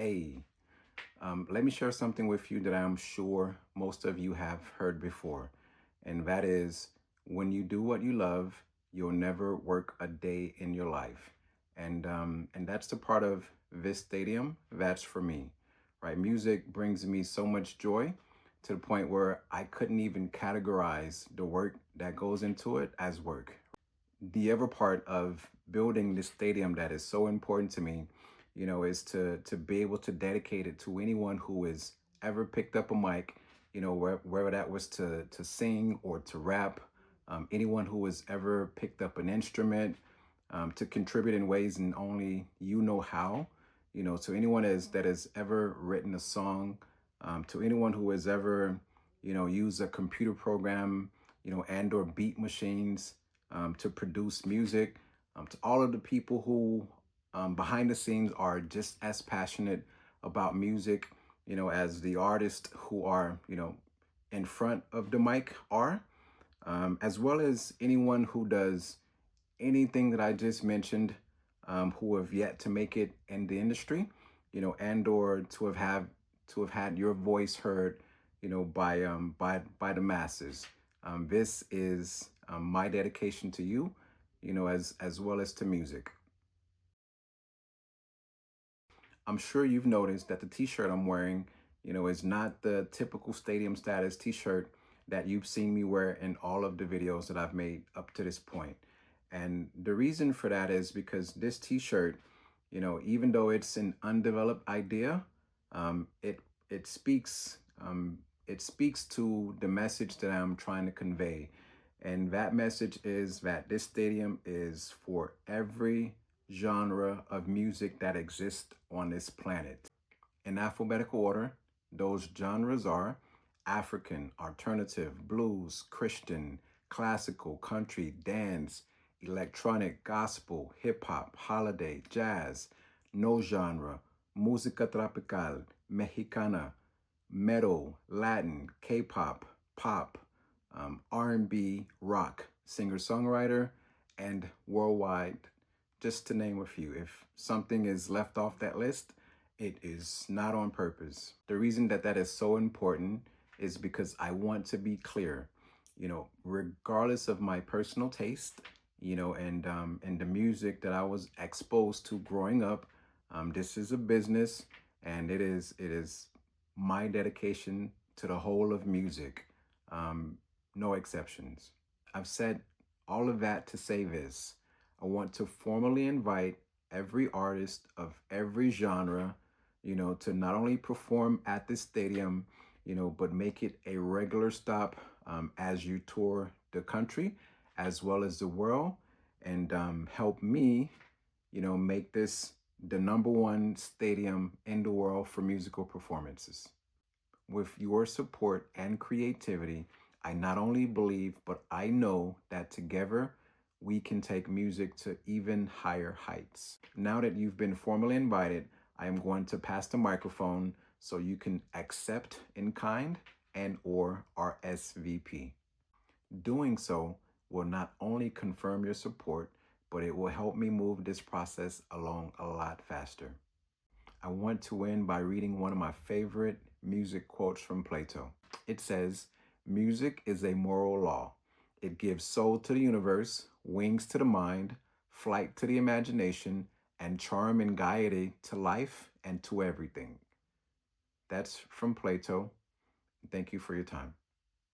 Hey, let me share something with you that I'm sure most of you have heard before, and that is when you do what you love, you'll never work a day in your life. And that's the part of this stadium that's for me, right? Music brings me so much joy to the point where I couldn't even categorize the work that goes into it as work. The other part of building this stadium that is so important to me, is to be able to dedicate it to anyone who has ever picked up a mic, whether that was to sing or to rap, anyone who has ever picked up an instrument, to contribute in ways and only you know how, to anyone that has ever written a song, to anyone who has ever, used a computer program, and or beat machines, to produce music, to all of the people who behind the scenes are just as passionate about music, as the artists who are, in front of the mic are, as well as anyone who does anything that I just mentioned, who have yet to make it in the industry, and or to have had your voice heard, by the masses. This is my dedication to you, as well as to music. I'm sure you've noticed that the t-shirt I'm wearing, is not the typical stadium status t-shirt that you've seen me wear in all of the videos that I've made up to this point. And the reason for that is because this t-shirt, even though it's an undeveloped idea, um, it it speaks it speaks to the message that I'm trying to convey. And that message is that this stadium is for every genre of music that exists on this planet. In alphabetical order, those genres are African, alternative, blues, Christian, classical, country, dance, electronic, gospel, hip hop, holiday, jazz, no genre, música tropical, mexicana, metal, Latin, K-pop, pop, R&B, rock, singer-songwriter, and worldwide, just to name a few. If something is left off that list, it is not on purpose. The reason that that is so important is because I want to be clear, regardless of my personal taste, and the music that I was exposed to growing up, this is a business, and it is my dedication to the whole of music, no exceptions. I've said all of that to say this. I want to formally invite every artist of every genre, to not only perform at this stadium, but make it a regular stop, as you tour the country as well as the world, and help me, make this the number one stadium in the world for musical performances. With your support and creativity, I not only believe, but I know that together we can take music to even higher heights. Now that you've been formally invited, I am going to pass the microphone so you can accept in kind and or RSVP. Doing so will not only confirm your support, but it will help me move this process along a lot faster. I want to end by reading one of my favorite music quotes from Plato. It says, "Music is a moral law. It gives soul to the universe, wings to the mind, flight to the imagination, and charm and gaiety to life and to everything." That's from Plato. Thank you for your time.